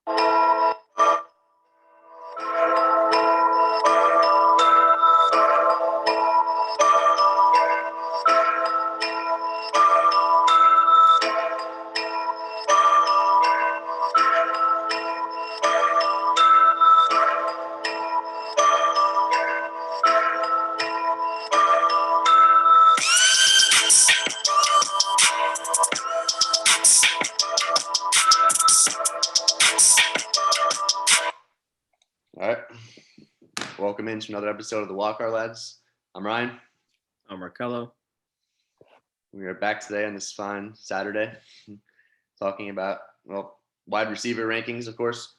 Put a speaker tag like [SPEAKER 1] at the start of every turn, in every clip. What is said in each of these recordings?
[SPEAKER 1] All right. Welcome into another episode of the Wildcard lads. I'm Ryan.
[SPEAKER 2] I'm Markello.
[SPEAKER 1] We are back today on this fine Saturday, talking about wide receiver rankings, of course,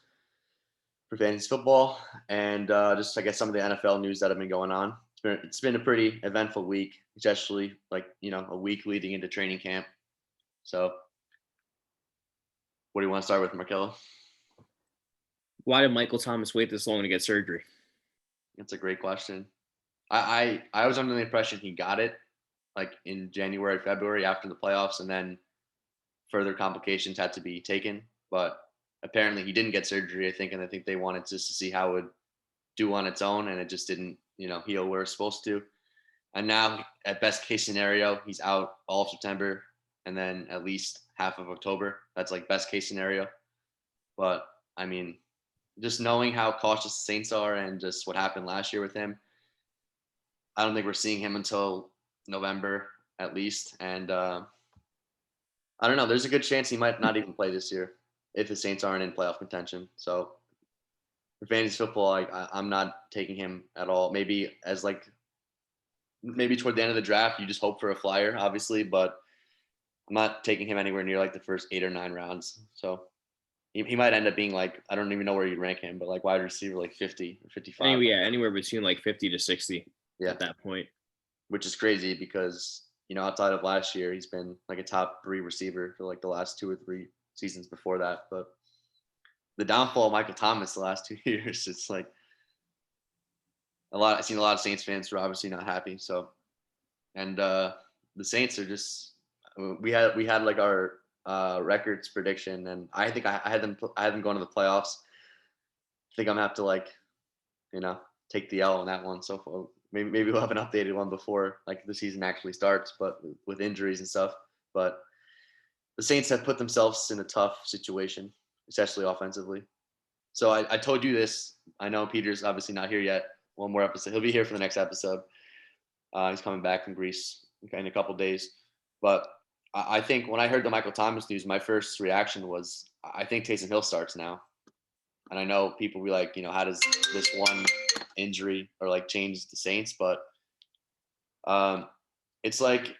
[SPEAKER 1] for fantasy football, and just I guess some of the NFL news that have been going on. It's been a pretty eventful week, especially a week leading into training camp. So, what do you want to start with, Markello?
[SPEAKER 2] Why did Michael Thomas wait this long to get surgery?
[SPEAKER 1] That's a great question. I was under the impression he got it like in January, February after the playoffs, and then further complications had to be taken. But apparently he didn't get surgery, and I think they wanted just to see how it would do on its own, and it just didn't, heal where it's supposed to. And now, at best case scenario, he's out all of September and then at least half of October. That's like best case scenario. But I mean, just knowing how cautious the Saints are and just what happened last year with him, I don't think we're seeing him until November at least. And I don't know. There's a good chance he might not even play this year if the Saints aren't in playoff contention. So for fantasy football, I'm not taking him at all. Maybe toward the end of the draft, you just hope for a flyer, obviously, but I'm not taking him anywhere near like the first 8 or 9 rounds. So he might end up being like, I don't even know where you rank him, but like wide receiver, like 50 or 55.
[SPEAKER 2] Anyway, anywhere between like 50 to 60 at that point.
[SPEAKER 1] Which is crazy because, outside of last year, he's been like a top 3 receiver for like the last 2 or 3 seasons before that. But the downfall of Michael Thomas the last 2 years, it's like I've seen a lot of Saints fans who are obviously not happy. So, and the Saints are just, we had like our records prediction, and I think I had them going to the playoffs. I think I'm gonna have to take the L on that one. So maybe we'll have an updated one before like the season actually starts, but with injuries and stuff. But the Saints have put themselves in a tough situation, especially offensively. So I told you this. I know Peter's obviously not here yet. One more episode. He'll be here for the next episode. He's coming back from Greece in a couple days. But I think when I heard the Michael Thomas news, my first reaction was, I think Taysom Hill starts now. And I know people be like, how does this one injury or like change the Saints? But it's like,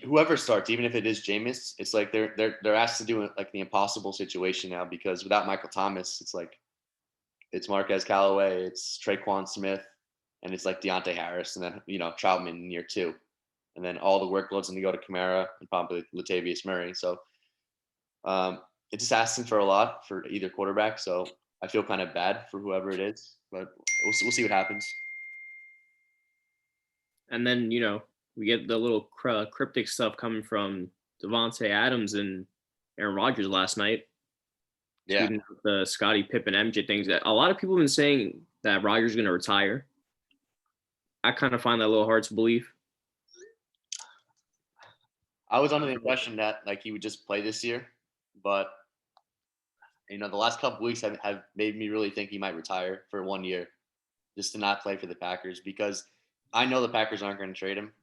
[SPEAKER 1] whoever starts, even if it is Jameis, it's like they're asked to do like the impossible situation now, because without Michael Thomas, it's like it's Marquez Callaway, it's Traquan Smith, and it's like Deontay Harris, and then Troutman in year 2, and then all the workloads going to go to Kamara and probably Latavius Murray. So it's just asking for a lot for either quarterback. So I feel kind of bad for whoever it is, but we'll see what happens.
[SPEAKER 2] And then we get the little cryptic stuff coming from Davante Adams and Aaron Rodgers last night.
[SPEAKER 1] Yeah,
[SPEAKER 2] the Scottie Pippen MJ things. That a lot of people have been saying that Rodgers is going to retire. I kind of find that a little hard to believe.
[SPEAKER 1] I was under the impression that like he would just play this year, but the last couple of weeks have made me really think he might retire for 1 year, just to not play for the Packers, because I know the Packers aren't going to trade him,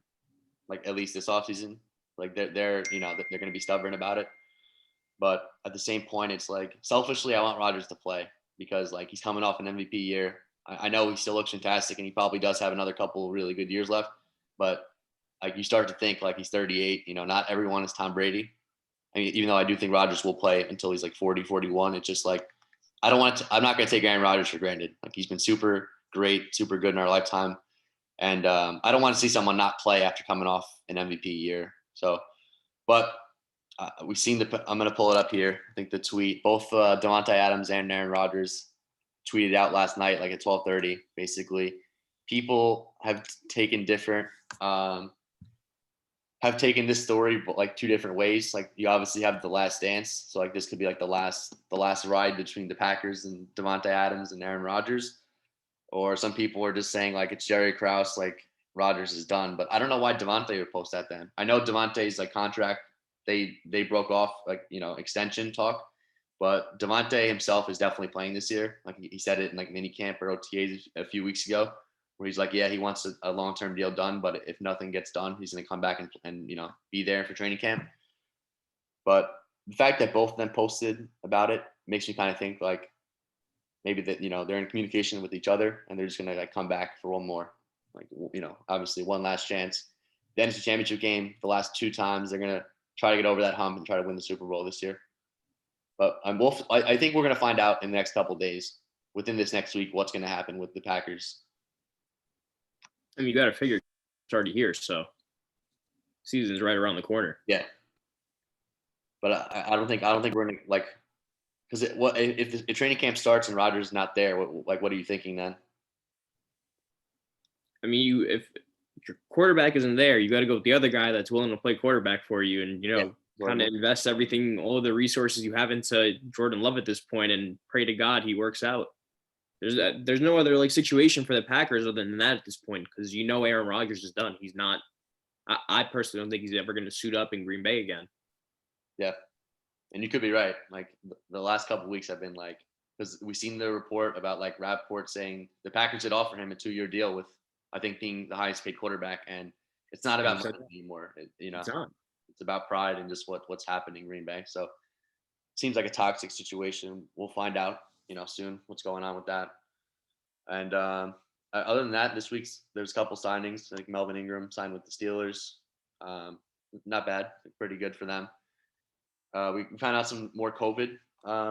[SPEAKER 1] like at least this offseason. Like they're going to be stubborn about it. But at the same point, it's like selfishly, I want Rodgers to play because like he's coming off an MVP year. I know he still looks fantastic, and he probably does have another couple really good years left. But like you start to think like he's 38. Not everyone is Tom Brady. I mean, even though I do think Rodgers will play until he's like 40, 41, it's just like I'm not going to take Aaron Rodgers for granted. Like he's been super great, super good in our lifetime, and I don't want to see someone not play after coming off an MVP year. So, but we've seen I'm going to pull it up here. I think the tweet, both Davante Adams and Aaron Rodgers tweeted out last night, like at 12:30. Basically, people have taken different have taken this story but like two different ways. Like you obviously have the last dance, so like this could be like the last ride between the Packers and Davante Adams and Aaron Rodgers. Or some people are just saying like it's Jerry Krause, like Rodgers is done. But I don't know why Davante would post that then. I know Davante's like contract, they broke off like extension talk, but Davante himself is definitely playing this year. Like he said it in like mini camp or OTAs a few weeks ago, where he's like, yeah, he wants a long-term deal done, but if nothing gets done, he's going to come back and be there for training camp. But the fact that both of them posted about it makes me kind of think like maybe that they're in communication with each other and they're just going to like come back for one more, like obviously one last chance. The NFC Championship game, the last two times they're going to try to get over that hump and try to win the Super Bowl this year. But I think we're going to find out in the next couple of days, within this next week, what's going to happen with the Packers.
[SPEAKER 2] I mean, you got to figure it's already here, so season's right around the corner.
[SPEAKER 1] Yeah, but I don't think we're gonna like, because if the training camp starts and Rodgers is not there, what are you thinking then?
[SPEAKER 2] I mean, if your quarterback isn't there, you got to go with the other guy that's willing to play quarterback for you, and kind of invest everything, all of the resources you have into Jordan Love at this point, and pray to God he works out. There's no other like situation for the Packers other than that at this point, because Aaron Rodgers is done. He's not. I personally don't think he's ever going to suit up in Green Bay again.
[SPEAKER 1] Yeah, and you could be right. Like the last couple of weeks have been like, because we've seen the report about like Rappaport saying the Packers did offer him a 2-year deal with, I think, being the highest paid quarterback, and it's not about money anymore. It's about pride and just what's happening in Green Bay. So it seems like a toxic situation. We'll find out soon what's going on with that. And other than that, this week's there's a couple signings. Like Melvin Ingram signed with the Steelers. Not bad, pretty good for them. We found out some more COVID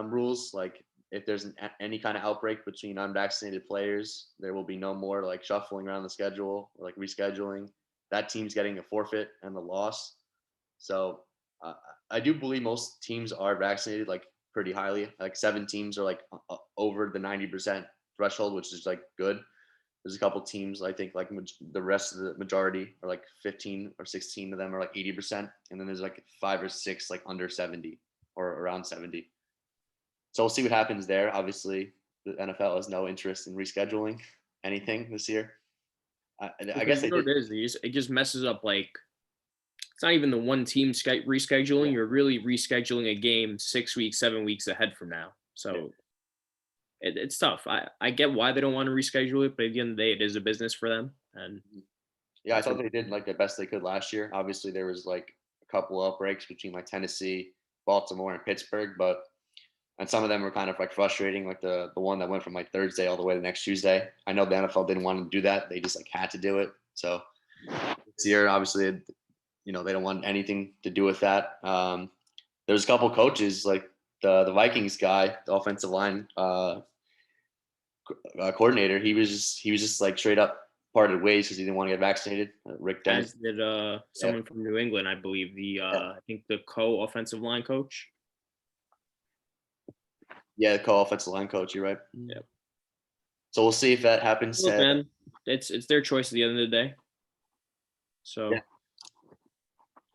[SPEAKER 1] rules. Like if there's any kind of outbreak between unvaccinated players, there will be no more like shuffling around the schedule or like rescheduling. That team's getting a forfeit and the loss. So I do believe most teams are vaccinated like pretty highly. Like 7 teams are like over the 90% threshold, which is like good. There's a couple teams, I think, like the rest of the majority are like 15 or 16 of them are like 80%. And then there's like 5 or 6 like under 70 or around 70. So we'll see what happens there. Obviously, the NFL has no interest in rescheduling anything this year. I guess
[SPEAKER 2] it just messes up. Like, it's not even the one team rescheduling. Yeah. You're really rescheduling a game 6 weeks, 7 weeks ahead from now. So it's tough. I get why they don't want to reschedule it, but at the end of the day, it is a business for them. And
[SPEAKER 1] yeah, I thought they did like the best they could last year. Obviously, there was like a couple of outbreaks between like Tennessee, Baltimore, and Pittsburgh, and some of them were kind of like frustrating, like the one that went from like Thursday all the way to next Tuesday. I know the NFL didn't want to do that; they just like had to do it. So this year, obviously, they don't want anything to do with that. There's a couple of coaches, like the Vikings guy, the offensive line coordinator. He was just like straight up parted ways because he didn't want to get vaccinated. Rick Dennis.
[SPEAKER 2] As did someone from New England, I believe. I think the co-offensive line coach.
[SPEAKER 1] Yeah, the co-offensive line coach. You're right.
[SPEAKER 2] Yeah.
[SPEAKER 1] So we'll see if that happens.
[SPEAKER 2] Look, man, it's their choice at the end of the day. So. Yeah.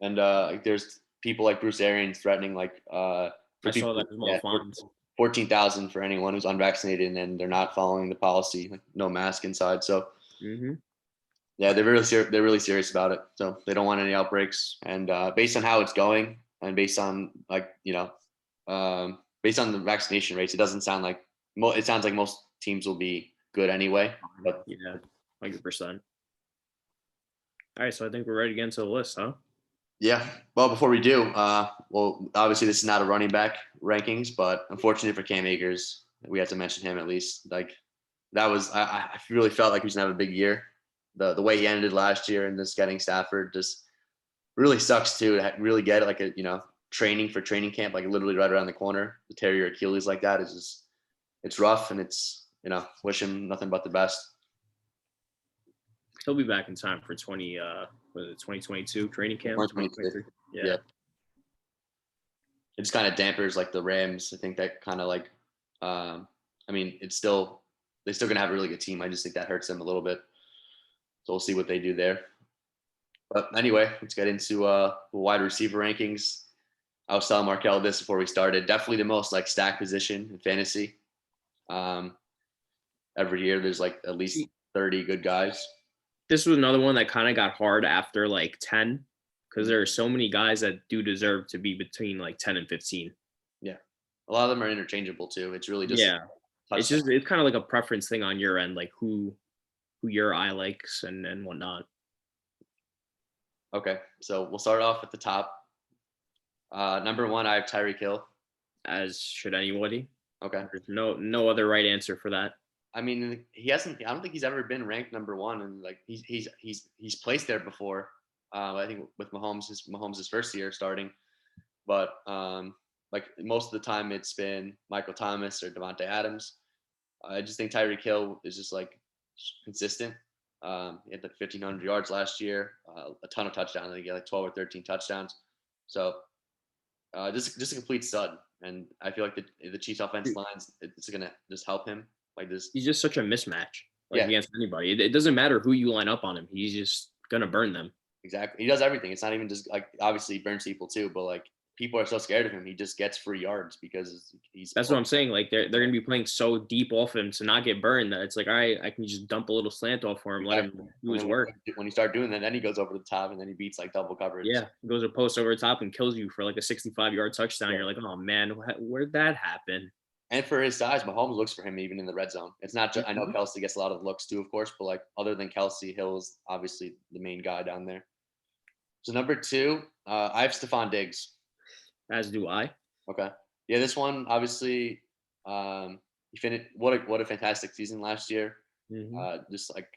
[SPEAKER 1] And like there's people like Bruce Arians threatening like
[SPEAKER 2] I saw that as well. Fines.
[SPEAKER 1] 14,000 for anyone who's unvaccinated and they're not following the policy, like no mask inside. So yeah, they're really serious about it. So they don't want any outbreaks. And based on how it's going, and based on like based on the vaccination rates, it doesn't sound like it sounds like most teams will be good anyway. But
[SPEAKER 2] yeah, 100%. All right, so I think we're ready to get into the list, huh?
[SPEAKER 1] Yeah. Well, before we do, well, obviously this is not a running back rankings, but unfortunately for Cam Akers, we have to mention him at least. Like that was, I really felt like he was gonna have a big year. The way he ended last year and just getting Stafford just really sucks too. To really get like a training for training camp, like literally right around the corner. To tear your Achilles like that is just, it's rough, and it's wish him nothing but the best.
[SPEAKER 2] He'll be back in time for 2022 training camp.
[SPEAKER 1] 2023. Yeah. It just kind of dampers like the Rams. I think that kind of like, I mean, they're still gonna have a really good team. I just think that hurts them a little bit. So we'll see what they do there. But anyway, let's get into the wide receiver rankings. I was telling Markel this before we started. Definitely the most like stack position in fantasy. Um, every year there's like at least 30 good guys.
[SPEAKER 2] This was another one that kind of got hard after like 10 because there are so many guys that do deserve to be between like 10 and 15.
[SPEAKER 1] Yeah. A lot of them are interchangeable too. It's really just
[SPEAKER 2] Yeah. It's kind of like a preference thing on your end, like who your eye likes and whatnot.
[SPEAKER 1] Okay. So we'll start off at the top. Number one, I have Tyreek Hill.
[SPEAKER 2] As should anybody.
[SPEAKER 1] Okay.
[SPEAKER 2] There's no other right answer for that.
[SPEAKER 1] I mean, he hasn't. I don't think he's ever been ranked number one, and like he's placed there before. I think with Mahomes' first year starting, but like most of the time it's been Michael Thomas or Davante Adams. I just think Tyreek Hill is just like consistent. He had like 1,500 yards last year, a ton of touchdowns. I think he had like 12 or 13 touchdowns. So just a complete stud. And I feel like the Chiefs' offense lines, it's gonna just help him. Like this,
[SPEAKER 2] he's just such a mismatch, like against anybody. It doesn't matter who you line up on him; he's just gonna burn them.
[SPEAKER 1] Exactly, he does everything. It's not even just like obviously he burns people too, but like people are so scared of him. He just gets free yards because he's.
[SPEAKER 2] That's what I'm saying. Like they're gonna be playing so deep off him to not get burned that it's like, all right, I can just dump a little slant off for him, let him do his work.
[SPEAKER 1] When you start doing that, then he goes over the top and then he beats like double coverage.
[SPEAKER 2] Yeah, he goes a post over the top and kills you for like a 65-yard touchdown. You're like, oh man, where'd that happen?
[SPEAKER 1] And for his size, Mahomes looks for him even in the red zone. It's not just, I know Kelsey gets a lot of looks too, of course, but like other than Kelsey, Hill's obviously the main guy down there. So number two, I have Stephon Diggs.
[SPEAKER 2] As do I.
[SPEAKER 1] Okay. Yeah, this one obviously, he finished. What a fantastic season last year. Just like,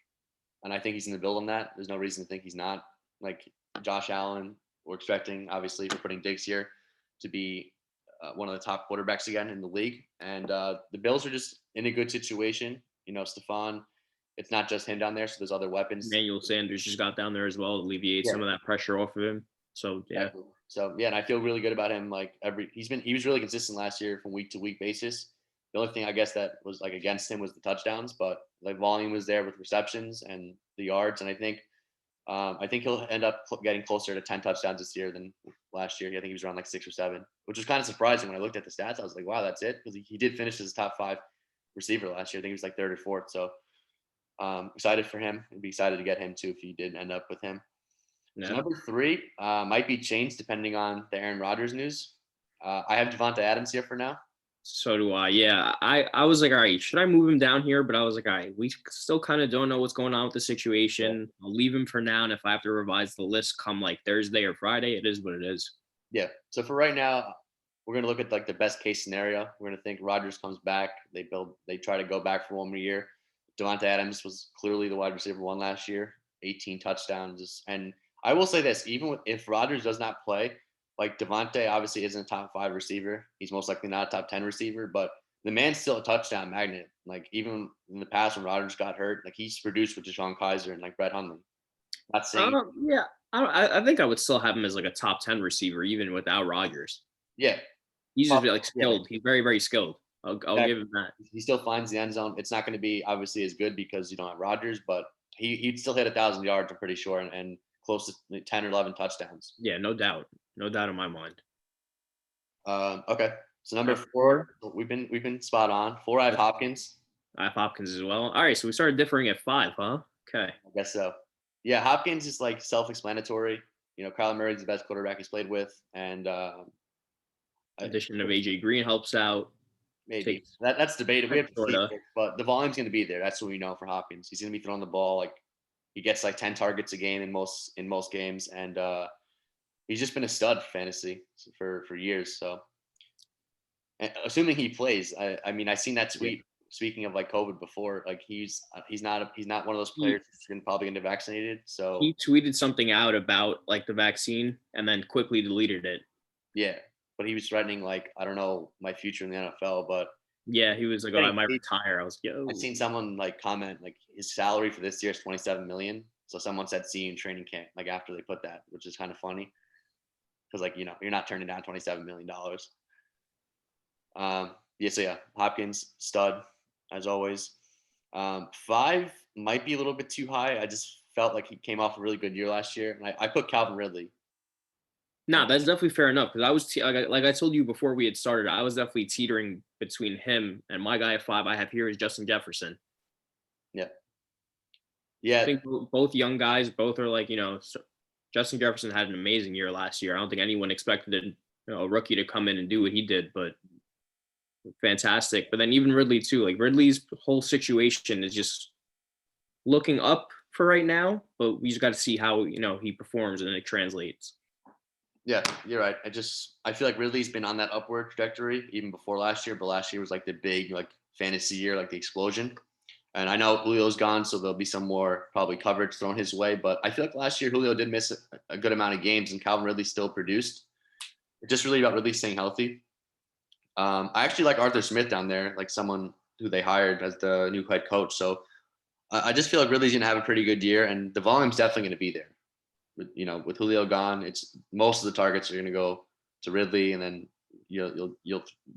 [SPEAKER 1] and I think he's in the build on that. There's no reason to think he's not. Like Josh Allen, we're expecting obviously for putting Diggs here to be one of the top quarterbacks again in the league. And the Bills are just in a good situation. You know, Stephon, it's not just him down there, so there's other weapons.
[SPEAKER 2] Emmanuel Sanders just got down there as well, alleviate some of that pressure off of him. So yeah.
[SPEAKER 1] Exactly. So yeah, and I feel really good about him. Like he was really consistent last year from week to week basis. The only thing I guess that was like against him was the touchdowns, but like volume was there with receptions and the yards. And I think he'll end up getting closer to 10 touchdowns this year than last year. I think he was around like 6 or 7, which was kind of surprising when I looked at the stats. I was like, wow, that's it, because he did finish as a top 5 receiver last year. I think he was like 3rd or 4th. So excited for him. I'd be excited to get him too if he did end up with him. No. So number 3 might be changed depending on the Aaron Rodgers news. I have Davante Adams here for now.
[SPEAKER 2] So do I. Yeah, I was like, all right, should I move him down here? But I was like, all right, we still kind of don't know what's going on with the situation. Yeah. I'll leave him for now, and if I have to revise the list come like Thursday or Friday, it is what it is.
[SPEAKER 1] Yeah. So for right now, we're gonna look at like the best case scenario. We're gonna think Rodgers comes back. They try to go back for one more year. Davante Adams was clearly the wide receiver 1 last year, 18 touchdowns, and I will say this: even if Rodgers does not play, like Davante obviously isn't a top 5 receiver. He's most likely not a top 10 receiver, but the man's still a touchdown magnet. Like even in the past when Rodgers got hurt, like he's produced with Deshaun Kaiser and like Brett Hundley. Not saying.
[SPEAKER 2] Yeah, I think I would still have him as like a top 10 receiver even without Rodgers.
[SPEAKER 1] Yeah,
[SPEAKER 2] he's just like skilled. Yeah. He's very, very skilled. I'll give him that.
[SPEAKER 1] He still finds the end zone. It's not going to be obviously as good because you don't have Rodgers, but he'd still hit 1,000 yards. I'm pretty sure, and close to 10 or 11 touchdowns.
[SPEAKER 2] Yeah, no doubt in my mind.
[SPEAKER 1] Okay, so number 4, we've been spot on. 4, I have Hopkins.
[SPEAKER 2] I have Hopkins as well. All right, so we started differing at 5, huh? Okay.
[SPEAKER 1] I guess so. Yeah, Hopkins is like self-explanatory. You know, Kyler Murray's the best quarterback he's played with, and
[SPEAKER 2] addition of AJ Green helps out.
[SPEAKER 1] Maybe that's debated. We have to see, but the volume's going to be there. That's what we know for Hopkins. He's going to be throwing the ball like he gets like 10 targets a game in most games, and he's just been a stud for fantasy for years. So, and assuming he plays, I mean, I seen that tweet. Yeah. Speaking of like COVID before, like he's not one of those players who's probably going to get vaccinated. So
[SPEAKER 2] he tweeted something out about like the vaccine and then quickly deleted it.
[SPEAKER 1] Yeah. But he was threatening, like, I don't know, my future in the NFL. But
[SPEAKER 2] yeah, he was like, "Oh, I might retire." I was, "Yo."
[SPEAKER 1] I've seen someone like comment like his salary for this year is $27 million. So someone said, "See you in training camp," like after they put that, which is kind of funny because like you're not turning down $27 million. So yeah, Hopkins stud as always. 5 might be a little bit too high. I just felt like he came off a really good year last year, and I put Calvin Ridley.
[SPEAKER 2] No, that's definitely fair enough because I was like I told you before we had started, I was definitely teetering between him and my guy at 5 I have here is Justin Jefferson.
[SPEAKER 1] Yeah,
[SPEAKER 2] I
[SPEAKER 1] yeah,
[SPEAKER 2] think both young guys, both are like Justin Jefferson had an amazing year last year. I don't think anyone expected a rookie to come in and do what he did, but fantastic. But then even Ridley too. Like Ridley's whole situation is just looking up for right now, but we just got to see how he performs and it translates.
[SPEAKER 1] yeah. You're right. I feel like Ridley's been on that upward trajectory even before last year, but last year was like the big like fantasy year, like the explosion. And I know Julio's gone, so there'll be some more probably coverage thrown his way. But I feel like last year Julio did miss a good amount of games, and Calvin Ridley still produced. It's just really about Ridley staying healthy. I actually like Arthur Smith down there, like someone who they hired as the new head coach. So I just feel like Ridley's gonna have a pretty good year, and the volume's definitely gonna be there. With Julio gone, it's most of the targets are gonna go to Ridley, and then you'll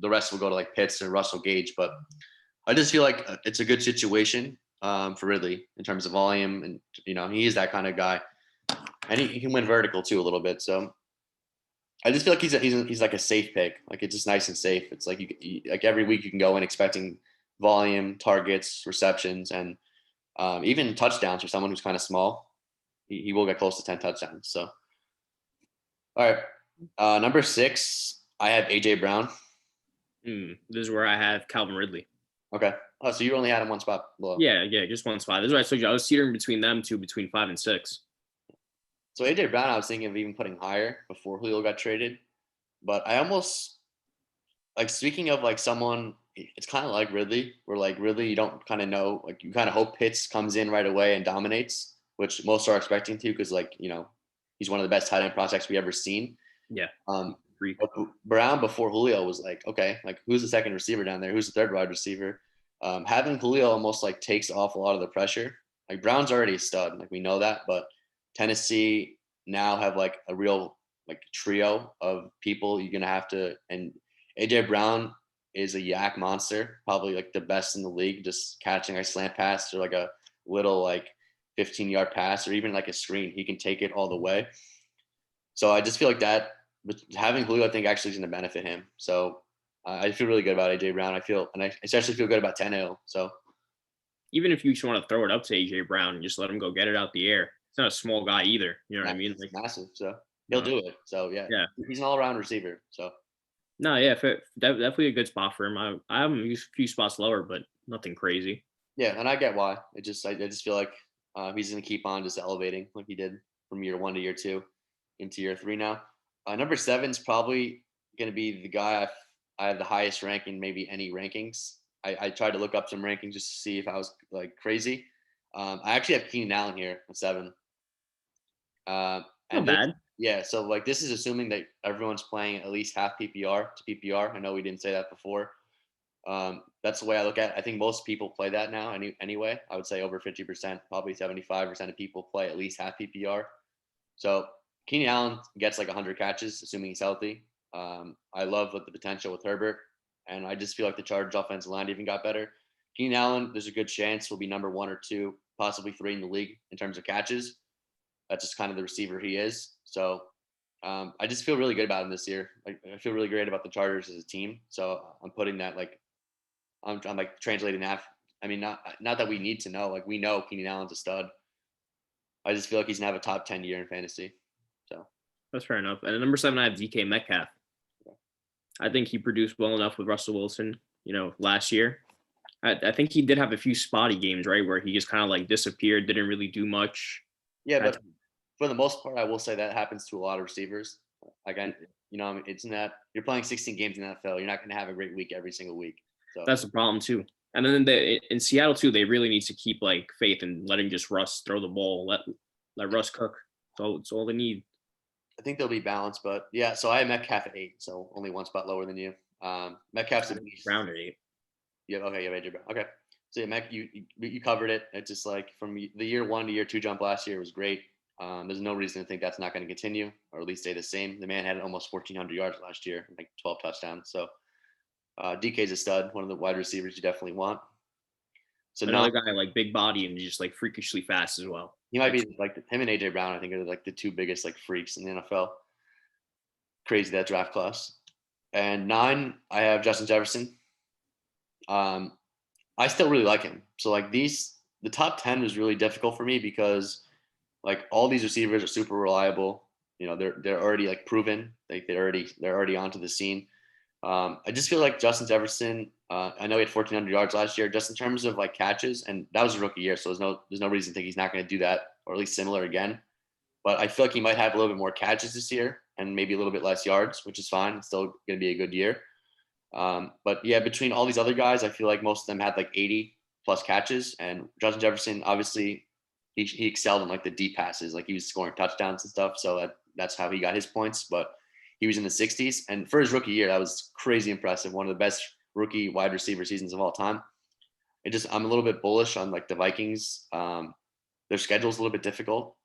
[SPEAKER 1] the rest will go to like Pitts and Russell Gage. But I just feel like it's a good situation for Ridley in terms of volume, and he is that kind of guy, and he can win vertical too a little bit. So I just feel like he's like a safe pick. Like it's just nice and safe. It's like like every week you can go in expecting volume, targets, receptions, and even touchdowns for someone who's kind of small. He will get close to 10 touchdowns. So all right, number 6, I have AJ Brown.
[SPEAKER 2] This is where I have Calvin Ridley.
[SPEAKER 1] Okay. Oh, so you only had him one spot below.
[SPEAKER 2] Yeah, just one spot. This is what I told you. I was teetering between them two, between 5 and 6.
[SPEAKER 1] So AJ Brown, I was thinking of even putting higher before Julio got traded, but I almost like speaking of like someone. It's kind of like Ridley, where like Ridley, you don't kind of know, like you kind of hope Pitts comes in right away and dominates, which most are expecting to because like he's one of the best tight end prospects we ever seen.
[SPEAKER 2] Yeah.
[SPEAKER 1] But Brown before Julio was like, okay, like who's the second receiver down there? Who's the third wide receiver? Having Julio almost like takes off a lot of the pressure. Like Brown's already a stud, like we know that, but Tennessee now have like a real like trio of people you're gonna have to. And AJ Brown is a yak monster, probably like the best in the league, just catching a slant pass or like a little like 15-yard pass or even like a screen. He can take it all the way. So I just feel like that. But having Julio, I think actually is going to benefit him. So I feel really good about AJ Brown. And I especially feel good about Tannehill. So
[SPEAKER 2] even if you just want to throw it up to AJ Brown and just let him go get it out the air, it's not a small guy either. You know what I mean? Like
[SPEAKER 1] massive. So he'll do it. So yeah, he's an all-around receiver. So
[SPEAKER 2] no, yeah, definitely a good spot for him. I have him a few spots lower, but nothing crazy.
[SPEAKER 1] Yeah, and I get why. I just feel like he's going to keep on just elevating like he did from year 1 to year 2 into year 3 now. Number 7 is probably going to be the guy I have the highest rank in maybe any rankings. I tried to look up some rankings just to see if I was like crazy. I actually have Keenan Allen here at 7.
[SPEAKER 2] Not bad.
[SPEAKER 1] Yeah, so like this is assuming that everyone's playing at least half PPR to PPR. I know we didn't say that before. That's the way I look at it. I think most people play that now anyway. I would say over 50%, probably 75% of people play at least half PPR. So Keenan Allen gets like 100 catches, assuming he's healthy. I love the potential with Herbert, and I just feel like the Chargers offensive line even got better. Keenan Allen, there's a good chance will be number 1 or 2, possibly 3 in the league in terms of catches. That's just kind of the receiver he is. So I just feel really good about him this year. I feel really great about the Chargers as a team. So I'm putting that like I'm like translating that. I mean, not that we need to know. Like we know Keenan Allen's a stud. I just feel like he's gonna have a top 10 year in fantasy. So
[SPEAKER 2] that's fair enough. And at number 7, I have DK Metcalf. Okay. I think he produced well enough with Russell Wilson, last year. I think he did have a few spotty games, right, where he just kind of like disappeared, didn't really do much.
[SPEAKER 1] Yeah, but for the most part, I will say that happens to a lot of receivers. Like it's not you're playing 16 games in the NFL. You're not going to have a great week every single week. So
[SPEAKER 2] that's the problem too. And then in Seattle too, they really need to keep like faith and letting just Russ throw the ball, let Russ cook. So it's all they need.
[SPEAKER 1] I think they'll be balanced, but yeah. So I have Metcalf at 8, so only one spot lower than you. Metcalf's a beast.
[SPEAKER 2] Round at 8.
[SPEAKER 1] Yeah. Okay. Yeah. AJ Brown. Okay. So yeah, you covered it. It's just like from the year 1 to year 2 jump last year was great. There's no reason to think that's not going to continue or at least stay the same. The man had almost 1,400 yards last year, like 12 touchdowns. So DK's a stud, one of the wide receivers you definitely want. So
[SPEAKER 2] Another
[SPEAKER 1] now
[SPEAKER 2] guy like big body and just like freakishly fast as well.
[SPEAKER 1] he might be like him and AJ Brown. I think are like the two biggest like freaks in the NFL. Crazy that draft class. And 9, I have Justin Jefferson. Um, I still really like him. So like the top 10 was really difficult for me because like all these receivers are super reliable. You know, they're already like proven. Like they're already onto the scene. I just feel like Justin Jefferson. I know he had 1,400 yards last year. Just in terms of like catches, and that was a rookie year, so there's no reason to think he's not going to do that, or at least similar again. But I feel like he might have a little bit more catches this year, and maybe a little bit less yards, which is fine. It's still going to be a good year. But yeah, between all these other guys, I feel like most of them had like 80 plus catches, and Justin Jefferson obviously he excelled in like the deep passes, like he was scoring touchdowns and stuff. So that's how he got his points. But he was in the 60s, and for his rookie year, that was crazy impressive. One of the best rookie wide receiver seasons of all time. I'm a little bit bullish on like the Vikings. Their schedule's a little bit difficult.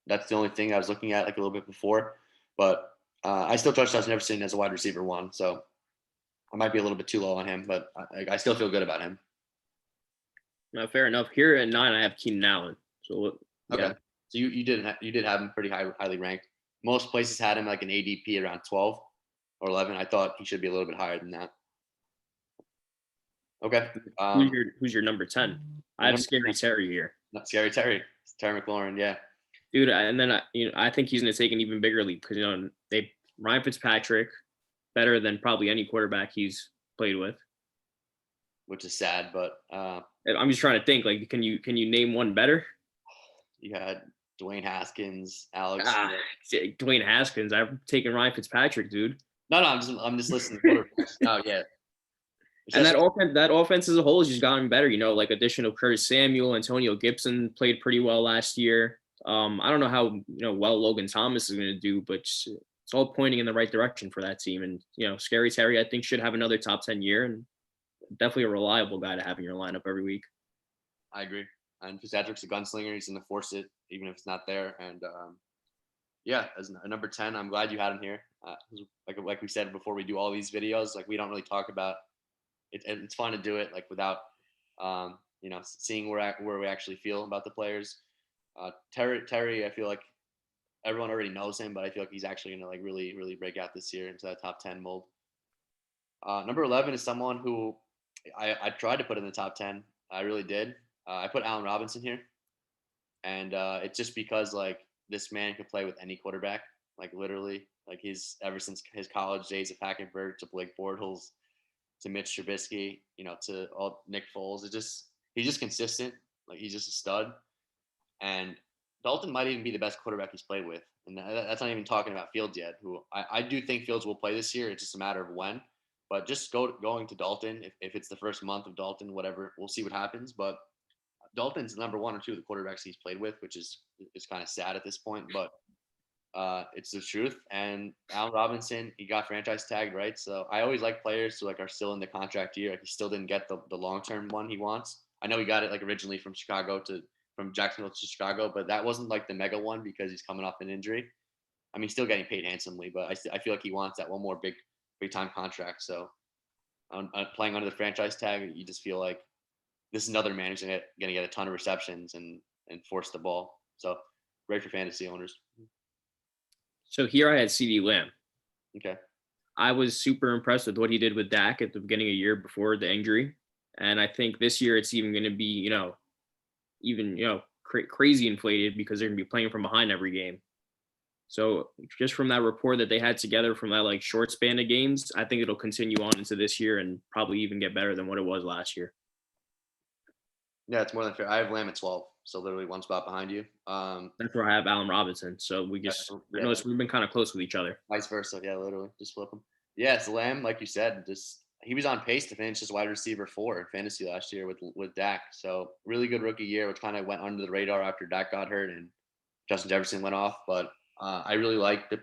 [SPEAKER 1] That's the only thing I was looking at like a little bit before, but I still trust Justin Jefferson as a wide receiver 1. So I might be a little bit too low on him, but I still feel good about him.
[SPEAKER 2] No, fair enough. Here at 9, I have Keenan Allen. So
[SPEAKER 1] okay, so you did have him pretty highly ranked. Most places had him like an ADP around 12 or 11. I thought he should be a little bit higher than that. Okay.
[SPEAKER 2] Who's your number 10? I have Scary Terry here.
[SPEAKER 1] Not Scary Terry. It's Terry McLaurin, yeah.
[SPEAKER 2] Dude, and then I think he's going to take an even bigger leap because Ryan Fitzpatrick better than probably any quarterback he's played with.
[SPEAKER 1] Which is sad, but
[SPEAKER 2] I'm just trying to think. Like, can you name one better?
[SPEAKER 1] You had Dwayne Haskins, Alex.
[SPEAKER 2] Dwayne Haskins. I've taken Ryan Fitzpatrick, dude.
[SPEAKER 1] No, I'm just listening to quarterbacks. Oh yeah.
[SPEAKER 2] And that offense as a whole has just gotten better. You know, like addition of Curtis Samuel, Antonio Gibson played pretty well last year. I don't know how well Logan Thomas is going to do, but it's all pointing in the right direction for that team. And Scary Terry, I think, should have another top 10 year, and definitely a reliable guy to have in your lineup every week.
[SPEAKER 1] I agree. And Fitzpatrick's a gunslinger. He's going to force it even if it's not there. And yeah, as a number 10, I'm glad you had him here. Like we said before, we do all these videos. Like we don't really talk about it. It's fun to do it like without seeing where we actually feel about the players. Terry, I feel like everyone already knows him, but I feel like he's actually going to like really, really break out this year into that top 10 mold. Number 11 is someone who I tried to put in the top 10. I really did. I put Allen Robinson here, and it's just because like this man could play with any quarterback, like literally, like he's ever since his college days at Hackenberg to Blake Bortles to Mitch Trubisky, to all Nick Foles. He's just consistent. Like he's just a stud. And Dalton might even be the best quarterback he's played with. And that's not even talking about Fields yet, who I do think Fields will play this year. It's just a matter of when. But just going to Dalton, if it's the first month of Dalton, whatever, we'll see what happens. But Dalton's number 1 or 2 of the quarterbacks he's played with, which is kind of sad at this point. But it's the truth. And Allen Robinson, he got franchise tagged, right? So I always like players who like are still in the contract year. Like he still didn't get the long-term one he wants. I know he got it like originally from Jacksonville to Chicago, but that wasn't like the mega one because he's coming off an injury. I mean, still getting paid handsomely, but I feel like he wants that one more big time contract. So playing under the franchise tag, you just feel like this is another man who's going to get a ton of receptions and force the ball. So great for fantasy owners.
[SPEAKER 2] So here I had CeeDee Lamb.
[SPEAKER 1] Okay.
[SPEAKER 2] I was super impressed with what he did with Dak at the beginning of the year before the injury. And I think this year it's even going to be, crazy inflated because they're going to be playing from behind every game. So just from that rapport that they had together from that like short span of games, I think it'll continue on into this year and probably even get better than what it was last year.
[SPEAKER 1] Yeah, it's more than fair. I have Lamb at 12, so literally one spot behind you.
[SPEAKER 2] That's where I have Allen Robinson. So we've been kind of close with each other.
[SPEAKER 1] Vice versa, yeah, literally just flip them. Yeah, it's Lamb, like you said, he was on pace to finish as wide receiver 4 in fantasy last year with Dak. So really good rookie year, which kind of went under the radar after Dak got hurt and Justin Jefferson went off. But I really like the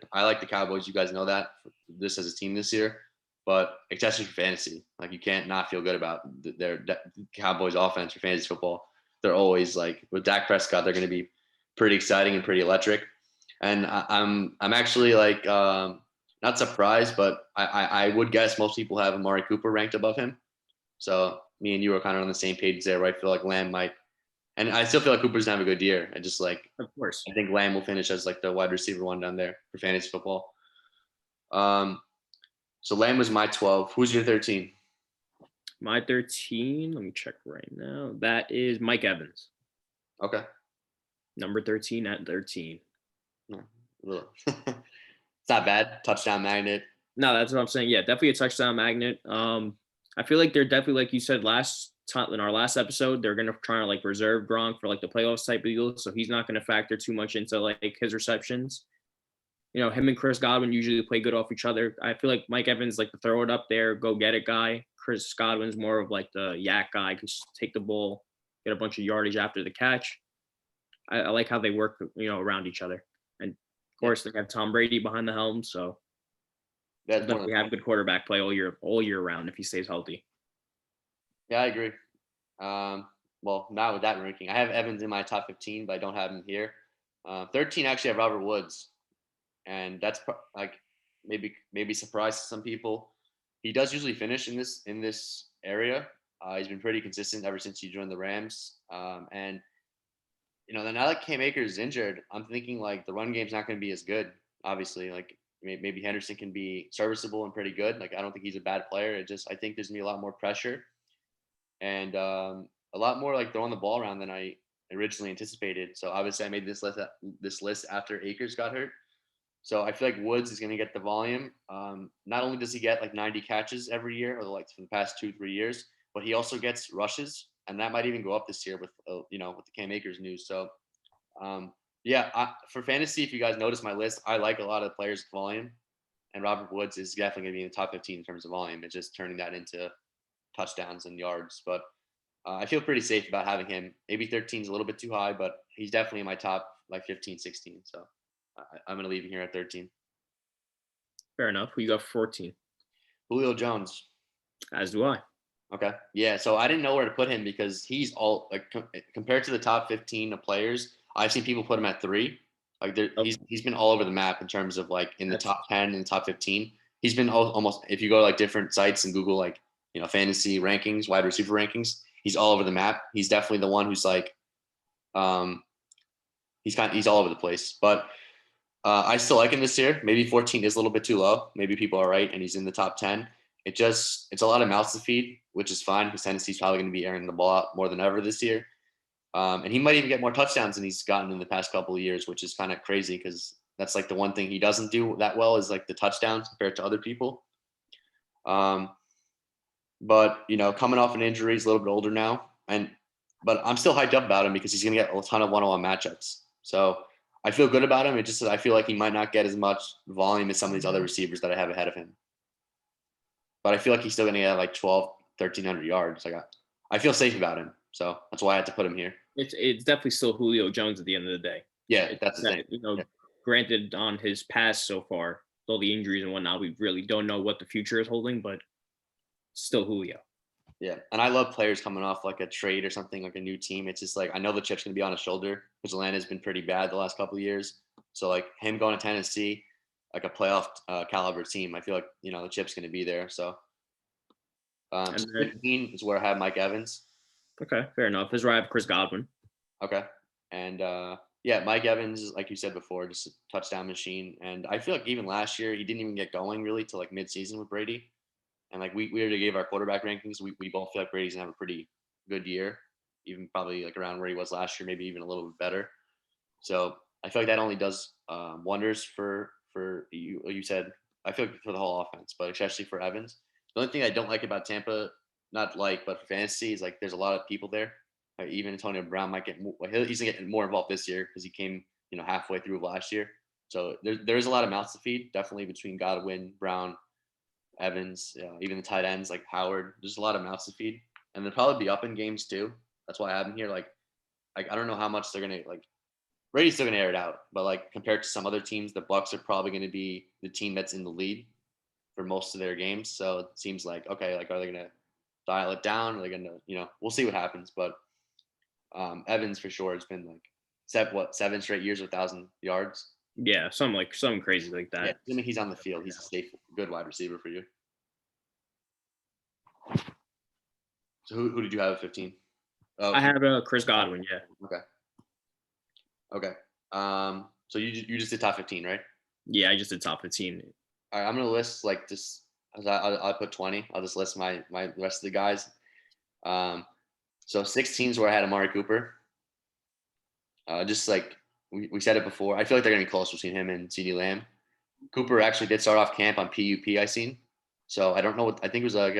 [SPEAKER 1] Cowboys. You guys know that this as a team this year, but especially for fantasy, like you can't not feel good about their Cowboys offense for fantasy football. They're always like with Dak Prescott, they're going to be pretty exciting and pretty electric. And I'm actually like not surprised, but I would guess most people have Amari Cooper ranked above him. So me and you are kind of on the same page there, where I feel like Lamb might, and I still feel like Cooper's gonna have a good year. I just like,
[SPEAKER 2] Of course.
[SPEAKER 1] I think Lamb will finish as like the wide receiver one down there for fantasy football. So Lamb was my 12. Who's your 13?
[SPEAKER 2] My 13, let me check right now. That is Mike Evans.
[SPEAKER 1] Okay.
[SPEAKER 2] Number 13 at 13.
[SPEAKER 1] It's not bad. Touchdown magnet.
[SPEAKER 2] No, that's what I'm saying. Yeah, definitely a touchdown magnet. I feel like they're definitely, like you said last time in our last episode, they're gonna try to like reserve Gronk for like the playoffs type of deal. So he's not gonna factor too much into like his receptions. You know, him and Chris Godwin usually play good off each other. I feel like Mike Evans like the throw it up there, go get it guy. Chris Godwin's more of like the yak guy, can just take the ball, get a bunch of yardage after the catch. I like how they work, you know, around each other. And of course, they have Tom Brady behind the helm, so
[SPEAKER 1] That's
[SPEAKER 2] definitely have good quarterback play all year round if he stays healthy.
[SPEAKER 1] Yeah, I agree. Well, not with that ranking. I have Evans in my top 15, but I don't have him here. 13 actually have Robert Woods, and that's like maybe surprise to some people. He does usually finish in this area. He's been pretty consistent ever since he joined the Rams. And then now that Cam Akers is injured, I'm thinking like the run game's not going to be as good. Obviously, like maybe Henderson can be serviceable and pretty good. Like I don't think he's a bad player. I think there's gonna be a lot more pressure and a lot more like throwing the ball around than I originally anticipated. So obviously, I made this list after Akers got hurt. So I feel like Woods is going to get the volume. Not only does he get like 90 catches every year, or like for the past 2-3 years, but he also gets rushes, and that might even go up this year with with the Cam Akers news. So for fantasy, if you guys notice my list, I like a lot of players' volume, and Robert Woods is definitely going to be in the top 15 in terms of volume. It's just turning that into touchdowns and yards. But I feel pretty safe about having him. Maybe 13 is a little bit too high, but he's definitely in my top like 15, 16. So I'm going to leave him here at 13.
[SPEAKER 2] Fair enough. Who you got for 14?
[SPEAKER 1] Julio Jones.
[SPEAKER 2] As do I.
[SPEAKER 1] Okay. Yeah. So I didn't know where to put him because he's all like compared to the top 15 of players. I've seen people put him at 3. Like he's been all over the map in terms of like in the top 10 and the top 15. He's been almost, if you go to like different sites and Google like fantasy rankings, wide receiver rankings, he's all over the map. He's definitely the one who's like he's all over the place. But I still like him this year. Maybe 14 is a little bit too low. Maybe people are right, and he's in the top 10. It's a lot of mouths to feed, which is fine because Tennessee's probably going to be airing the ball out more than ever this year. And he might even get more touchdowns than he's gotten in the past couple of years, which is kind of crazy because that's like the one thing he doesn't do that well is like the touchdowns compared to other people. But coming off an injury, he's a little bit older now, but I'm still hyped up about him because he's going to get a ton of one-on-one matchups. So I feel good about him. It's just that I feel like he might not get as much volume as some of these other receivers that I have ahead of him. But I feel like he's still going to get like 1,300 yards. I feel safe about him. So that's why I had to put him here.
[SPEAKER 2] It's definitely still Julio Jones at the end of the day.
[SPEAKER 1] Yeah, that's the thing.
[SPEAKER 2] Yeah. Granted, on his past so far, with all the injuries and whatnot, we really don't know what the future is holding, but still Julio.
[SPEAKER 1] Yeah, and I love players coming off like a trade or something, like a new team. It's just like I know the chip's going to be on his shoulder because Atlanta's been pretty bad the last couple of years. So like him going to Tennessee, like a playoff caliber team, I feel like the chip's going to be there. So 15 is where I have Mike Evans.
[SPEAKER 2] Okay, fair enough. This is where I have Chris Godwin.
[SPEAKER 1] Okay, and Mike Evans, like you said before, just a touchdown machine. And I feel like even last year he didn't even get going really till like mid-season with Brady. And like we already gave our quarterback rankings. We both feel like Brady's gonna have a pretty good year, even probably like around where he was last year, maybe even a little bit better. So I feel like that only does wonders for you. You said I feel like for the whole offense, but especially for Evans. The only thing I don't like about Tampa, not like, but for fantasy, is like there's a lot of people there. Like even Antonio Brown might get more, he's gonna get more involved this year because he came halfway through last year. So there's a lot of mouths to feed, definitely between Godwin, Brown, Evans, even the tight ends like Howard. There's a lot of mouths to feed, and they'll probably be up in games too. That's why I have them here. Like I don't know how much they're gonna like. Brady's still gonna air it out, but like compared to some other teams, the Bucs are probably gonna be the team that's in the lead for most of their games. So it seems like okay, like are they gonna dial it down? Are they gonna we'll see what happens. But Evans for sure has been like 7 straight years with 1,000 yards.
[SPEAKER 2] Yeah, something crazy like that.
[SPEAKER 1] Yeah, assuming he's on the field, he's a safe, good wide receiver for you. So who did you have at 15? Oh,
[SPEAKER 2] I have Chris Godwin. Yeah.
[SPEAKER 1] okay. Okay. So you just did top 15, right?
[SPEAKER 2] Yeah, I just did top 15.
[SPEAKER 1] All right, I'm gonna list like just as I'll put 20. I'll just list my rest of the guys. Um, so 16 is where I had Amari Cooper. Just like we said it before, I feel like they're gonna be close between him and CeeDee Lamb. Cooper actually did start off camp on PUP. I seen, so I don't know what I think it was like.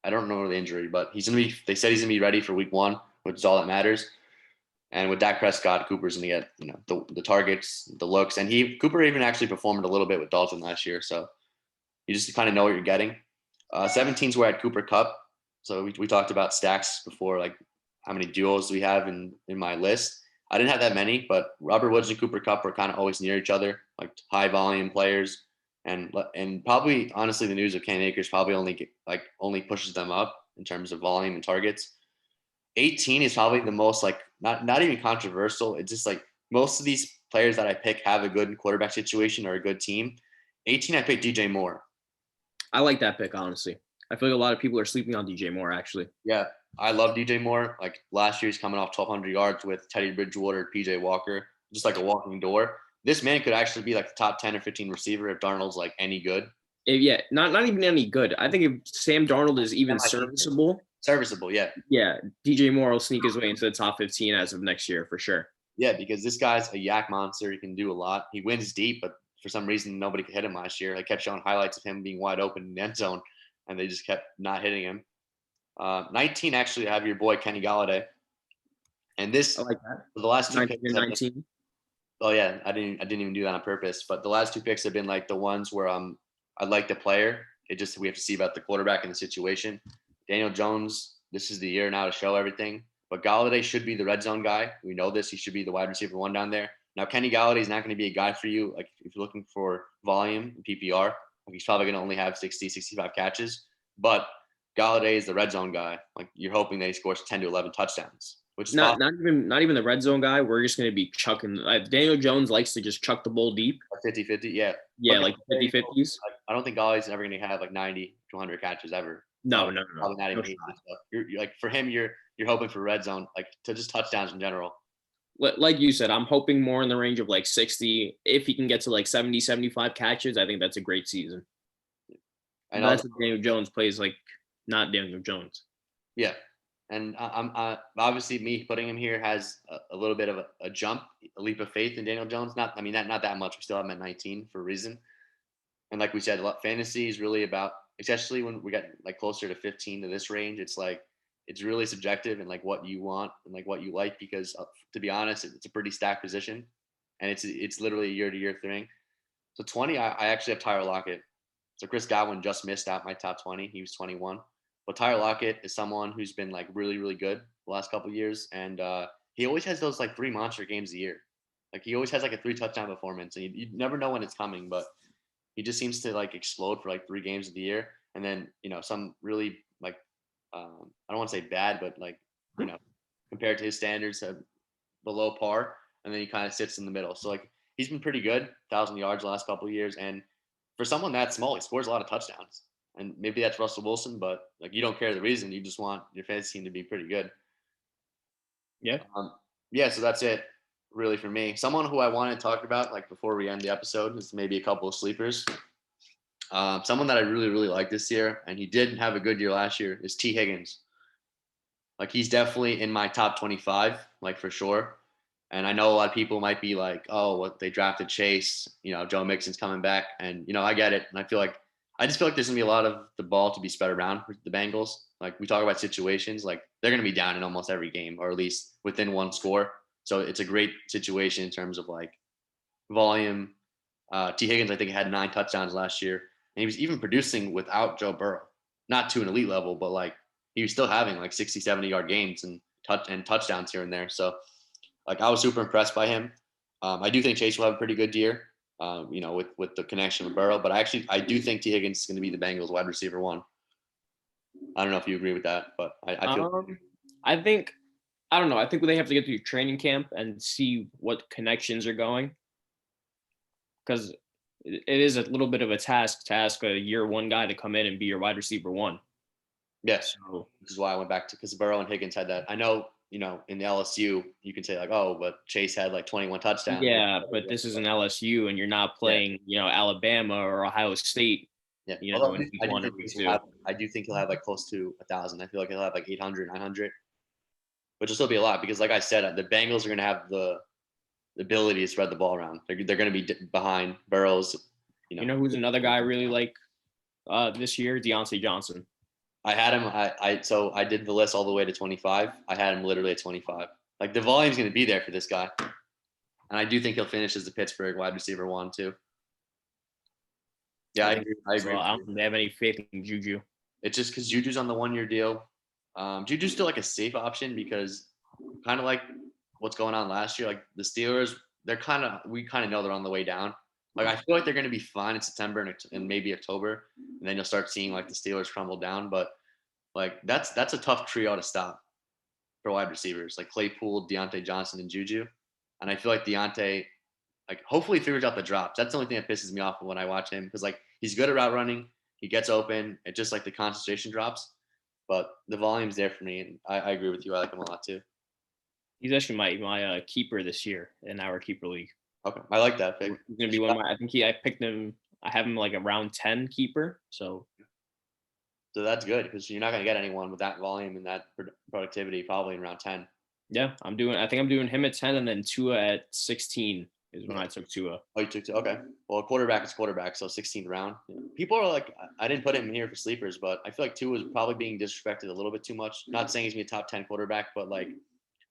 [SPEAKER 1] I don't know the injury, but he's gonna be. They said he's gonna be ready for week 1, which is all that matters. And with Dak Prescott, Cooper's gonna get the targets, the looks, and Cooper even actually performed a little bit with Dalton last year, so you just kind of know what you're getting. 17's where I had Cooper Cup. So we talked about stacks before, like how many duos we have in my list. I didn't have that many, but Robert Woods and Cooper Cup were kind of always near each other, like high volume players, and probably honestly the news of Cam Akers probably only pushes them up in terms of volume and targets. 18 is probably the most like not even controversial. It's just like most of these players that I pick have a good quarterback situation or a good team. 18, I picked DJ Moore.
[SPEAKER 2] I like that pick, honestly. I feel like a lot of people are sleeping on DJ Moore, actually.
[SPEAKER 1] Yeah, I love DJ Moore. Like last year, he's coming off 1,200 yards with Teddy Bridgewater, PJ Walker, just like a walking door. This man could actually be like the top 10 or 15 receiver if Darnold's like any good.
[SPEAKER 2] Yeah, not even any good. I think if Sam Darnold is even serviceable.
[SPEAKER 1] Serviceable, yeah.
[SPEAKER 2] Yeah, DJ Moore will sneak his way into the top 15 as of next year for sure.
[SPEAKER 1] Yeah, because this guy's a yak monster. He can do a lot. He wins deep, but for some reason, nobody could hit him last year. They kept showing highlights of him being wide open in the end zone, and they just kept not hitting him. 19, actually, I have your boy Kenny Galladay. And this,
[SPEAKER 2] I like that.
[SPEAKER 1] the last two picks.
[SPEAKER 2] 19.
[SPEAKER 1] Oh yeah, I didn't even do that on purpose. But the last two picks have been like the ones where I like the player. We have to see about the quarterback and the situation. Daniel Jones, this is the year now to show everything. But Galladay should be the red zone guy. We know this. He should be the wide receiver 1 down there. Now Kenny Galladay is not going to be a guy for you. Like if you're looking for volume in PPR, he's probably going to only have 60, 65 catches. But Galladay is the red zone guy. Like you're hoping that he scores 10 to 11 touchdowns. Which is
[SPEAKER 2] not even the red zone guy. We're just going to be chucking. Daniel Jones likes to just chuck the ball deep.
[SPEAKER 1] 50-50, yeah.
[SPEAKER 2] Yeah, like 50-50s.
[SPEAKER 1] I don't think Galladay's ever going to have like 90 to 100 catches ever.
[SPEAKER 2] No.
[SPEAKER 1] Probably not even 80. So you're like for him, you're hoping for red zone, like to just touchdowns in general.
[SPEAKER 2] Like you said, I'm hoping more in the range of like 60. If he can get to like 70, 75 catches, I think that's a great season. And that's what Daniel Jones plays like, not Daniel Jones.
[SPEAKER 1] Yeah. And I'm obviously me putting him here has a little bit of a jump, a leap of faith in Daniel Jones. Not that much. We still have him at 19 for a reason. And like we said, fantasy is really about, especially when we get like closer to 15 to this range. It's like it's really subjective and like what you want and like what you like. Because to be honest, it's a pretty stacked position, and it's literally a year-to-year thing. So 20, I actually have Tyler Lockett. So Chris Godwin just missed out my top 20. He was 21. But Tyler Lockett is someone who's been like really, really good the last couple of years. And he always has those like 3 monster games a year. Like he always has like a 3 touchdown performance. And you never know when it's coming, but he just seems to like explode for like 3 games of the year. And then, some really like, I don't want to say bad, but like, compared to his standards, below par. And then he kind of sits in the middle. So like he's been pretty good, 1,000 yards the last couple of years. And for someone that small, he scores a lot of touchdowns. And maybe that's Russell Wilson, but like you don't care the reason. You just want your fantasy team to be pretty good.
[SPEAKER 2] Yeah.
[SPEAKER 1] So that's it really for me. Someone who I want to talk about, like before we end the episode, is maybe a couple of sleepers. Someone that I really, really like this year, and he didn't have a good year last year, is T. Higgins. Like he's definitely in my top 25, like for sure. And I know a lot of people might be like, oh, what they drafted Chase, Joe Mixon's coming back. And, I get it. And I just feel like there's going to be a lot of the ball to be spread around with the Bengals. Like we talk about situations, like they're going to be down in almost every game, or at least within 1 score. So it's a great situation in terms of like volume. T. Higgins, I think, had 9 touchdowns last year. And he was even producing without Joe Burrow. Not to an elite level, but like he was still having like 60, 70-yard games and touchdowns here and there. So like I was super impressed by him. I do think Chase will have a pretty good year. With the connection with Burrow, but I do think T. Higgins is going to be the Bengals wide receiver 1. I don't know if you agree with that, but I feel.
[SPEAKER 2] I think I don't know. I think they have to get through training camp and see what connections are going, because it is a little bit of a task to ask a year 1 guy to come in and be your wide receiver 1.
[SPEAKER 1] Yes,
[SPEAKER 2] So
[SPEAKER 1] which is why I went back to because Burrow and Higgins had that. I know, in the LSU, you can say like, oh, but Chase had like 21 touchdowns.
[SPEAKER 2] yeah, but this is an LSU, and you're not
[SPEAKER 1] Yeah,
[SPEAKER 2] playing, Alabama or Ohio State,
[SPEAKER 1] yeah.
[SPEAKER 2] in
[SPEAKER 1] Although
[SPEAKER 2] week
[SPEAKER 1] I do
[SPEAKER 2] one or
[SPEAKER 1] think
[SPEAKER 2] week
[SPEAKER 1] he'll
[SPEAKER 2] two.
[SPEAKER 1] have, I do think he'll have like close to 1,000. I feel like he'll have like 800, 900, which will still be a lot because, like I said, the Bengals are going to have the ability to spread the ball around. They're going to be behind Burrows. You
[SPEAKER 2] You
[SPEAKER 1] know,
[SPEAKER 2] know who's another guy I really like this year? Deontay Johnson.
[SPEAKER 1] I had him. So I did the list all the way to 25. I had him literally at 25. Like the volume's going to be there for this guy, and I do think he'll finish as the Pittsburgh wide receiver 1 too. Yeah,
[SPEAKER 2] I
[SPEAKER 1] I
[SPEAKER 2] think
[SPEAKER 1] agree. I
[SPEAKER 2] so.
[SPEAKER 1] agree.
[SPEAKER 2] I don't think they have any faith in Juju.
[SPEAKER 1] It's just because Juju's on the 1 year deal. Juju's still like a safe option because kind of like what's going on last year. Like the Steelers, we kind of know they're on the way down. Like I feel like they're going to be fine in September and maybe October, and then you'll start seeing like the Steelers crumble down. But like that's a tough trio to stop for wide receivers like Claypool, Deontay Johnson, and Juju. And I feel like Deontay, like hopefully figures out the drops. That's the only thing that pisses me off when I watch him because like he's good at route running, he gets open, it just like the concentration drops. But the volume's there for me, and I agree with you. I like him a lot too.
[SPEAKER 2] He's actually my keeper this year in our keeper league.
[SPEAKER 1] Okay, I like that pick.
[SPEAKER 2] He's gonna be one of my. I picked him. I have him like a round 10 keeper. So
[SPEAKER 1] So that's good because you're not going to get anyone with that volume and that productivity probably in round 10.
[SPEAKER 2] yeah, I think I'm doing him at 10, and then Tua at 16 is when I took Tua.
[SPEAKER 1] Oh, you took two. Okay. Well, quarterback is quarterback, so 16th round. People are like, I didn't put him here for sleepers, but I feel like Tua is probably being disrespected a little bit too much. Not saying he's gonna be a top 10 quarterback, but like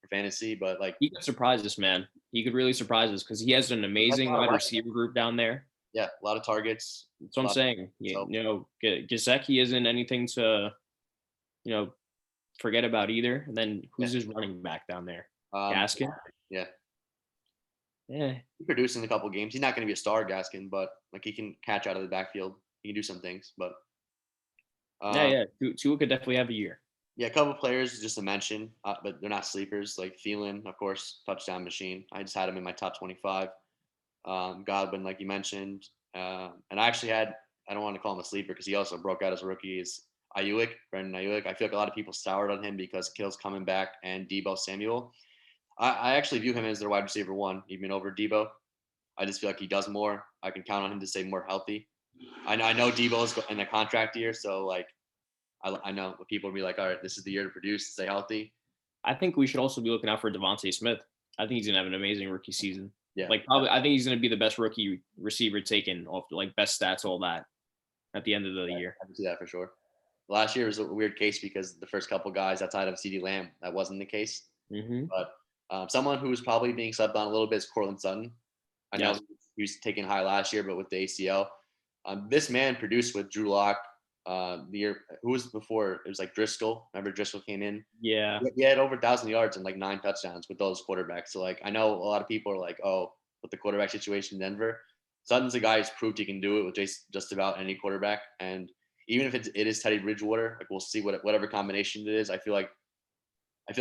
[SPEAKER 1] for fantasy, but like
[SPEAKER 2] He could surprise us, man. He could really surprise us because he has an
[SPEAKER 1] that's
[SPEAKER 2] amazing
[SPEAKER 1] why I
[SPEAKER 2] wide
[SPEAKER 1] like
[SPEAKER 2] receiver group down there.
[SPEAKER 1] yeah, a lot of targets.
[SPEAKER 2] That's what I'm saying.
[SPEAKER 1] So
[SPEAKER 2] Gesicki isn't anything to you know forget about either. And then
[SPEAKER 1] yeah.
[SPEAKER 2] who's his running back down there?
[SPEAKER 1] Um,
[SPEAKER 2] Gaskin.
[SPEAKER 1] yeah,
[SPEAKER 2] Yeah,
[SPEAKER 1] he produced in a couple games. He's not gonna be a star, Gaskin, but like he can catch out of the backfield. He can do some things, but
[SPEAKER 2] yeah,
[SPEAKER 1] um,
[SPEAKER 2] yeah. Tua could definitely have a year.
[SPEAKER 1] yeah, a couple players just to mention, but they're not sleepers. Like Thielen, of course, touchdown machine. I just had him in my top 25. Godwin, like you mentioned, and I actually had. I don't want to call him a sleeper because he also broke out as a rookie. Is Ayuk, Brandon Ayuk. I feel like a lot of people soured on him because Kill's coming back and Debo Samuel. I actually view him as their wide receiver 1, even over Debo. I just feel like he does more. I can count on him to stay more healthy. I know Debo's in a contract year, so like I know people will be like, all right, this is the year to produce, stay healthy.
[SPEAKER 2] I think we should also be looking out for Devontae Smith. I think he's gonna have an amazing rookie season.
[SPEAKER 1] Yeah,
[SPEAKER 2] Like probably, I think he's gonna be the best rookie receiver taken off, like best stats, all that at the end of the year.
[SPEAKER 1] I can see that for sure. Last year was a weird case because the first couple guys outside of CeeDee Lamb, that wasn't the case.
[SPEAKER 2] Mm-hmm.
[SPEAKER 1] But someone who was probably being subbed on a little bit is Cortland Sutton. I know
[SPEAKER 2] Yes.
[SPEAKER 1] he was taken high last year, but with the ACL, this man produced with Drew Lock. The year who was before it was like Driscoll. Remember Driscoll came in.
[SPEAKER 2] Yeah.
[SPEAKER 1] He had over 1,000 yards and like 9 touchdowns with those quarterbacks. So like I know a lot of people are like, oh, with the quarterback situation in Denver, Sutton's a guy who's proved he can do it with just about any quarterback. And even if it is Teddy Bridgewater, like we'll see whatever combination it is. I feel like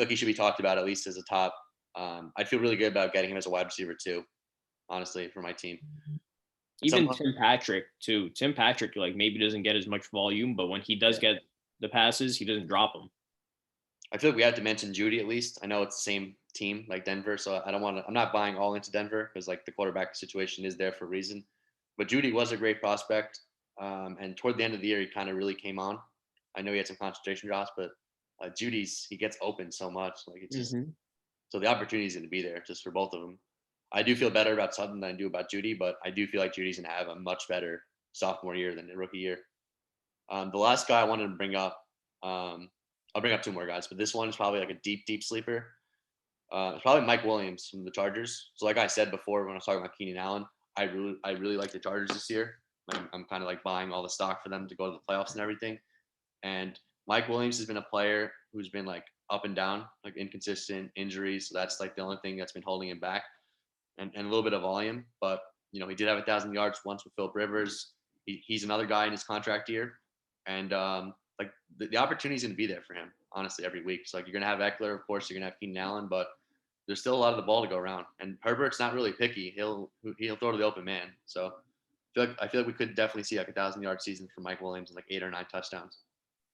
[SPEAKER 1] he should be talked about at least as a top. I'd feel really good about getting him as a wide receiver too, honestly, for my team.
[SPEAKER 2] Even Tim Patrick too. Tim Patrick like maybe doesn't get as much volume, but when he does get the passes, he doesn't drop them.
[SPEAKER 1] I feel like we have to mention Judy at least. I know it's the same team like Denver, so I don't want to. I'm not buying all into Denver because like the quarterback situation is there for a reason. But Judy was a great prospect, and toward the end of the year, he kind of really came on. I know he had some concentration drops, but he gets open so much. Like it's just so the opportunity is going to be there just for both of them. I do feel better about Sutton than I do about Judy, but I do feel like Judy's going to have a much better sophomore year than a rookie year. The last guy I wanted to bring up, I'll bring up 2 more guys, but this one is probably like a deep, deep sleeper. It's probably Mike Williams from the Chargers. So like I said before when I was talking about Keenan Allen, I really like the Chargers this year. I'm kind of like buying all the stock for them to go to the playoffs and everything. And Mike Williams has been a player who's been like up and down, like inconsistent injuries. So that's like the only thing that's been holding him back, and a little bit of volume. But he did have 1,000 yards once with Philip Rivers. He's another guy in his contract year, and like the opportunity is going to be there for him. Honestly, every week. So like you're going to have Eckler, of course. You're going to have Keenan Allen, but there's still a lot of the ball to go around. And Herbert's not really picky. He'll throw to the open man. So I feel like we could definitely see like 1,000-yard season for Mike Williams and like 8 or 9 touchdowns.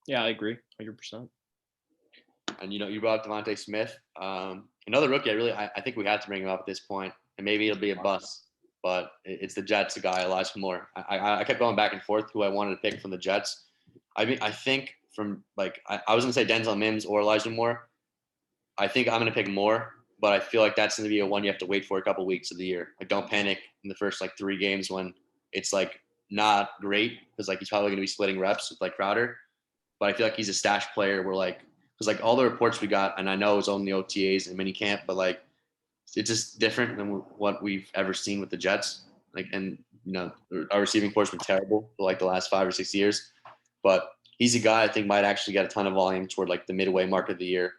[SPEAKER 2] Yeah, I agree, 100%.
[SPEAKER 1] And you brought up Davante Smith, another rookie. I think we have to bring him up at this point, and maybe it'll be a bust. But it's the Jets, a guy, Elijah Moore. I kept going back and forth who I wanted to pick from the Jets. I think from I was gonna say Denzel Mims or Elijah Moore. I think I'm gonna pick Moore, but I feel like that's gonna be a one you have to wait for a couple weeks of the year. Like, don't panic in the first 3 games when it's not great, because he's probably gonna be splitting reps with Crowder. But I feel like he's a stash player where because all the reports we got, and I know it's only OTAs and mini camp, but it's just different than what we've ever seen with the Jets. Our receiving course been terrible for the last 5 or 6 years, but he's a guy I think might actually get a ton of volume toward the midway mark of the year.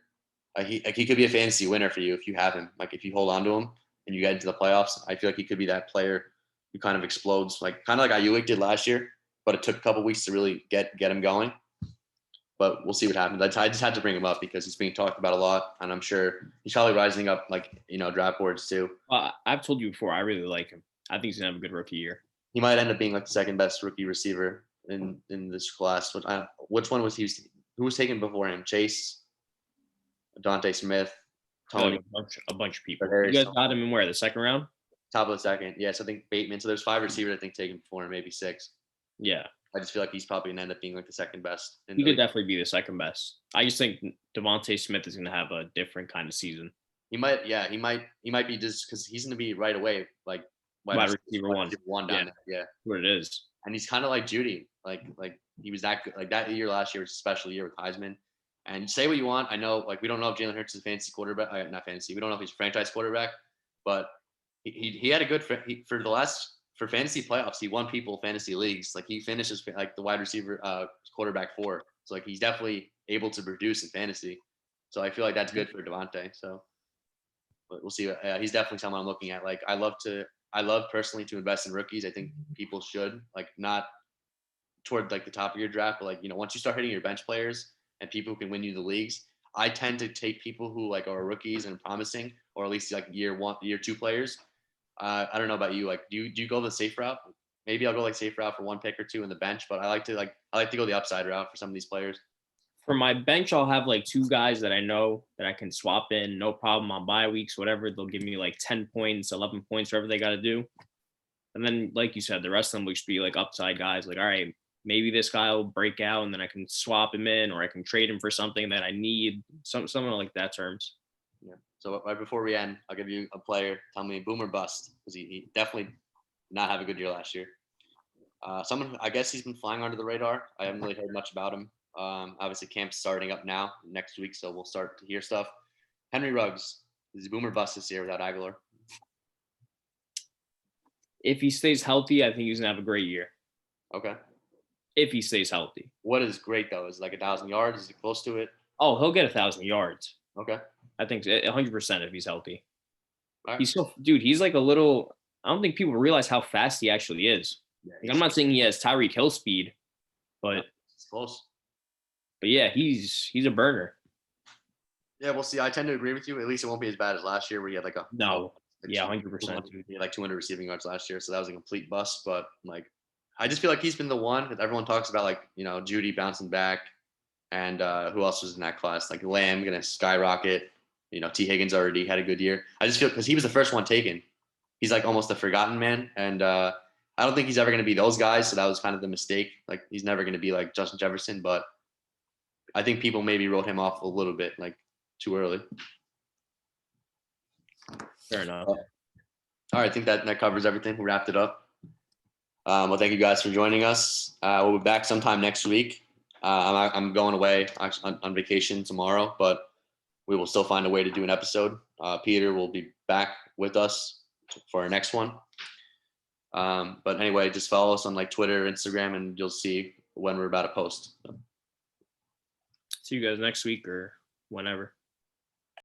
[SPEAKER 1] He could be a fantasy winner for you if you have him. If you hold on to him and you get into the playoffs, I feel like he could be that player who kind of explodes, kind of like Ayuk did last year, but it took a couple weeks to really get him going. But we'll see what happens. I just had to bring him up because he's being talked about a lot, and I'm sure he's probably rising up draft boards too.
[SPEAKER 2] I've told you before, I really like him. I think he's gonna have a good rookie year.
[SPEAKER 1] He might end up being the second best rookie receiver in this class. Which one was he? Who was taken before him? Chase, Davante Smith, Tony,
[SPEAKER 2] a bunch of people. You guys got him in where, the second round?
[SPEAKER 1] Top of the second. Yes, I think Bateman. So there's 5 receivers I think taken before him, maybe 6.
[SPEAKER 2] Yeah.
[SPEAKER 1] I just feel like he's probably gonna end up being the second best.
[SPEAKER 2] He could definitely be the second best. I just think Davante Smith is gonna have a different kind of season.
[SPEAKER 1] He might be just because he's gonna be right away
[SPEAKER 2] wide receiver one
[SPEAKER 1] down there. Yeah,
[SPEAKER 2] what it is.
[SPEAKER 1] And he's kind of like Judy. He was that good. That year last year was a special year with Heisman. And say what you want, I know we don't know if Jalen Hurts is a fantasy quarterback. Not fantasy. We don't know if he's a franchise quarterback, but he had a good for fantasy playoffs. He won people fantasy leagues. He finishes the wide receiver quarterback 4. So he's definitely able to produce in fantasy. So I feel like that's good for Davante. So, but we'll see. He's definitely someone I'm looking at. I love personally to invest in rookies. I think people should not toward the top of your draft, but once you start hitting your bench players and people who can win you the leagues, I tend to take people who are rookies and promising, or at least year 1, year 2 players. I don't know about you. Do you go the safe route? Maybe I'll go safe route for 1 pick or 2 in the bench, but I like to go the upside route for some of these players.
[SPEAKER 2] For my bench, I'll have 2 guys that I know that I can swap in, no problem, on bye weeks, whatever. They'll give me 10 points, 11 points, whatever they got to do. And then, like you said, the rest of them will just be upside guys. All right, maybe this guy will break out, and then I can swap him in, or I can trade him for something that I need, something like that terms.
[SPEAKER 1] Yeah. So right before we end, I'll give you a player. Tell me boom or bust, because he definitely did not have a good year last year. Someone, I guess he's been flying under the radar. I haven't really heard much about him. Obviously, camp's starting up now next week, so we'll start to hear stuff. Henry Ruggs, is he boom or bust this year without Aguilar?
[SPEAKER 2] If he stays healthy, I think he's gonna have a great year.
[SPEAKER 1] Okay.
[SPEAKER 2] If he stays healthy.
[SPEAKER 1] What is great though? Is 1,000 yards? Is it close to it?
[SPEAKER 2] Oh, he'll get 1,000 yards.
[SPEAKER 1] Okay.
[SPEAKER 2] I think 100% if he's healthy.
[SPEAKER 1] Right.
[SPEAKER 2] He's a little. I don't think people realize how fast he actually is. Yeah, I'm not saying he has Tyreek Hill speed, but
[SPEAKER 1] it's close.
[SPEAKER 2] But yeah, he's a burner.
[SPEAKER 1] Yeah, we'll see. I tend to agree with you. At least it won't be as bad as last year, where he had
[SPEAKER 2] 100%.
[SPEAKER 1] He had 200 receiving yards last year, so that was a complete bust. But I just feel like he's been the one that everyone talks about, Judy bouncing back, and who else was in that class? Lamb gonna skyrocket. T. Higgins already had a good year. I just feel because he was the first one taken, he's almost a forgotten man, and I don't think he's ever gonna be those guys. So that was kind of the mistake. He's never gonna be like Justin Jefferson, but I think people maybe wrote him off a little bit too early.
[SPEAKER 2] Fair enough.
[SPEAKER 1] All right, I think that covers everything. We wrapped it up. Well, thank you guys for joining us. We'll be back sometime next week. I'm going away on vacation tomorrow, but we will still find a way to do an episode. Peter will be back with us for our next one. But anyway, just follow us on Twitter, Instagram, and you'll see when we're about to post.
[SPEAKER 2] See you guys next week or whenever.